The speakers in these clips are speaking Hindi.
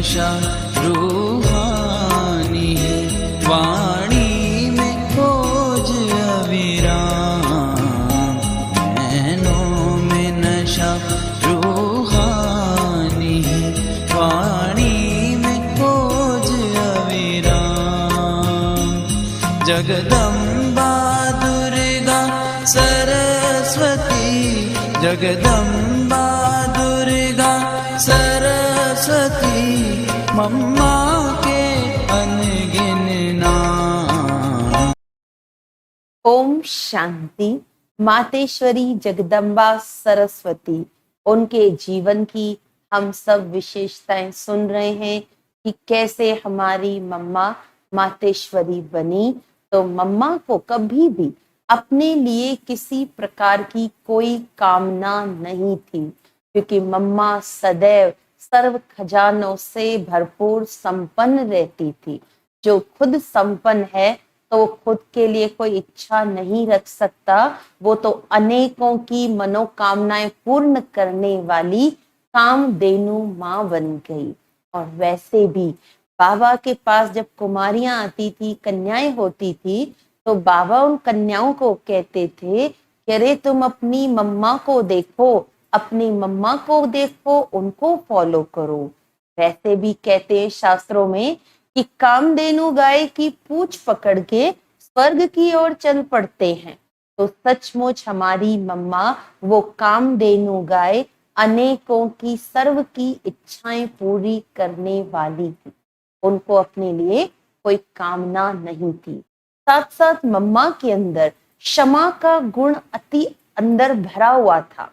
नशा रूहानी है, वाणी में खोज अविराम, नैनों में नशा रूहानी है, वाणी में खोज अविराम। जगदम्बा दुर्गा सरस्वती, जगदम्बा दुर्गा सरस्वती, मम्मा के अनगिन नाम। ओम शांति। मातेश्वरी जगदम्बा सरस्वती, उनके जीवन की हम सब विशेषताएं सुन रहे हैं कि कैसे हमारी मम्मा मातेश्वरी बनी। तो मम्मा को कभी भी अपने लिए किसी प्रकार की कोई कामना नहीं थी, क्योंकि मम्मा सदैव सर्व खजानों से भरपूर संपन्न रहती थी। जो खुद संपन्न है तो वो खुद के लिए कोई इच्छा नहीं रख सकता, वो तो अनेकों की मनोकामनाएं पूर्ण करने वाली कामधेनु माँ बन गई। और वैसे भी बाबा के पास जब कुमारियां आती थी, कन्याएं होती थी, तो बाबा उन कन्याओं को कहते थे कि अरे तुम अपनी मम्मा को देखो, अपनी मम्मा को देखो, उनको फॉलो करो। वैसे भी कहते हैं शास्त्रों में कि कामधेनु गाय की पूंछ पकड़ के स्वर्ग की ओर चल पड़ते हैं। तो सचमुच हमारी मम्मा वो कामधेनु गाय अनेकों की सर्व की इच्छाएं पूरी करने वाली थी। उनको अपने लिए कोई कामना नहीं थी। साथ साथ मम्मा के अंदर क्षमा का गुण अति अंदर भरा हुआ था।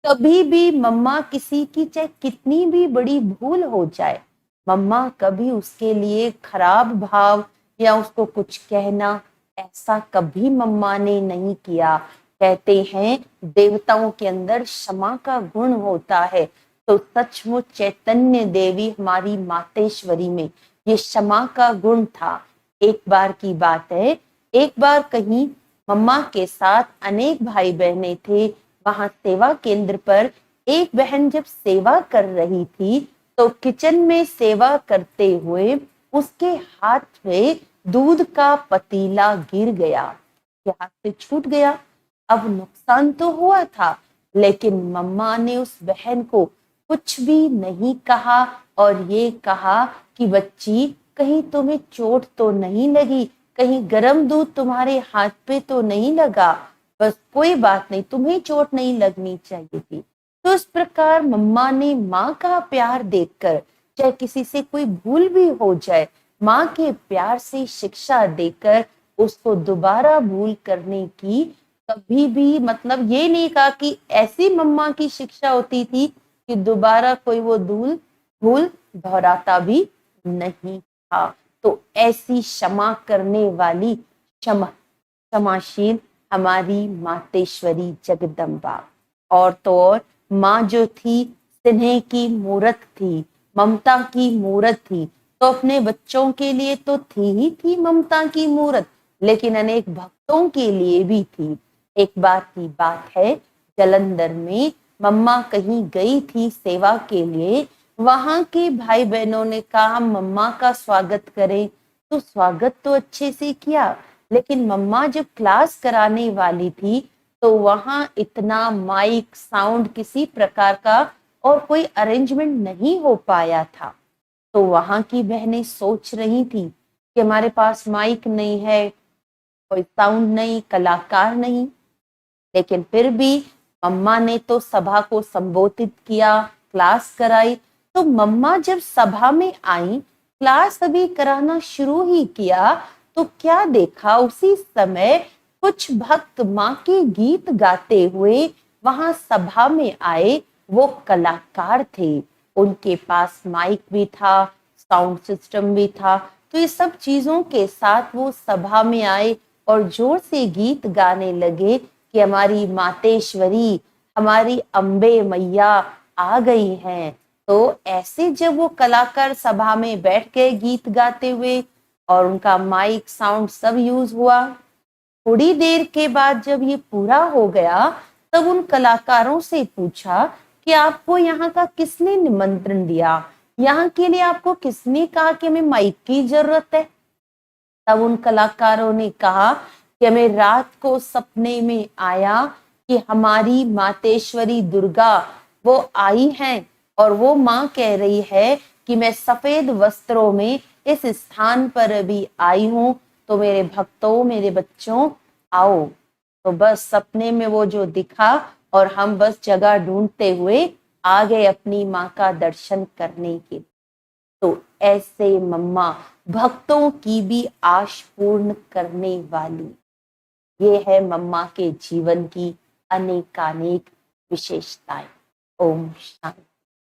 कभी भी मम्मा किसी की चाहे कितनी भी बड़ी भूल हो जाए, मम्मा कभी उसके लिए खराब भाव या उसको कुछ कहना, ऐसा कभी मम्मा ने नहीं किया। कहते हैं देवताओं के अंदर क्षमा का गुण होता है, तो सचमुच चैतन्य देवी हमारी मातेश्वरी में ये क्षमा का गुण था। एक बार की बात है, एक बार कहीं मम्मा के साथ अनेक भाई बहनें थे। वहां सेवा केंद्र पर एक बहन जब सेवा कर रही थी, तो किचन में सेवा करते हुए उसके हाथ में दूध का पतीला गिर गया, उसके हाथ से छूट गया। अब नुकसान तो हुआ था, लेकिन मम्मा ने उस बहन को कुछ भी नहीं कहा और ये कहा कि बच्ची, कहीं तुम्हें चोट तो नहीं लगी, कहीं गर्म दूध तुम्हारे हाथ पे तो नहीं लगा, बस कोई बात नहीं, तुम्हें चोट नहीं लगनी चाहिए थी। तो इस प्रकार मम्मा ने माँ का प्यार देखकर, चाहे किसी से कोई भूल भी हो जाए, माँ के प्यार से शिक्षा देकर उसको दोबारा भूल करने की कभी भी मतलब ये नहीं कहा कि ऐसी मम्मा की शिक्षा होती थी कि दोबारा कोई वो भूल दोहराता भी नहीं था। तो ऐसी क्षमा करने वाली क्षमाशील हमारी मातेश्वरी जगदम्बा। और तो और माँ जो थी स्नेह की मूरत थी, ममता की मूरत थी। तो अपने बच्चों के लिए तो थी ही थी ममता की मूरत, लेकिन अनेक भक्तों के लिए भी थी। एक बार की बात है, जालंधर में मम्मा कहीं गई थी सेवा के लिए। वहां के भाई बहनों ने कहा मम्मा का स्वागत करें, तो स्वागत तो अच्छे से किया, लेकिन मम्मा जब क्लास कराने वाली थी तो वहां इतना माइक साउंड किसी प्रकार का और कोई अरेंजमेंट नहीं हो पाया था। तो वहां की बहनें सोच रही थी कि हमारे पास माइक नहीं है, कोई साउंड नहीं, कलाकार नहीं, लेकिन फिर भी मम्मा ने तो सभा को संबोधित किया, क्लास कराई। तो मम्मा जब सभा में आई, क्लास अभी कराना शुरू ही किया, तो क्या देखा, उसी समय कुछ भक्त माँ के गीत गाते हुए वहां सभा में आए। वो कलाकार थे, उनके पास माइक भी था, साउंड सिस्टम भी था। तो ये सब चीजों के साथ वो सभा में आए और जोर से गीत गाने लगे कि हमारी मातेश्वरी, हमारी अम्बे मैया आ गई हैं। तो ऐसे जब वो कलाकार सभा में बैठ गए गीत गाते हुए और उनका माइक साउंड सब यूज हुआ, थोड़ी देर के बाद जब ये पूरा हो गया, तब उन कलाकारों से पूछा कि आपको यहाँ का किसने निमंत्रण दिया, यहाँ के लिए आपको किसने कहा कि हमें माइक की जरूरत है? तब उन कलाकारों ने कहा कि हमें रात को सपने में आया कि हमारी मातेश्वरी दुर्गा वो आई हैं और वो माँ कह रही है कि मैं सफेद वस्त्रों में इस स्थान पर अभी आई हूं, तो मेरे भक्तों, मेरे बच्चों, आओ। तो बस सपने में वो जो दिखा और हम बस जगह ढूंढते हुए आ गए अपनी माँ का दर्शन करने के लिए। तो ऐसे मम्मा भक्तों की भी आश पूर्ण करने वाली, ये है मम्मा के जीवन की अनेकानेक विशेषताएं। ओम शांति।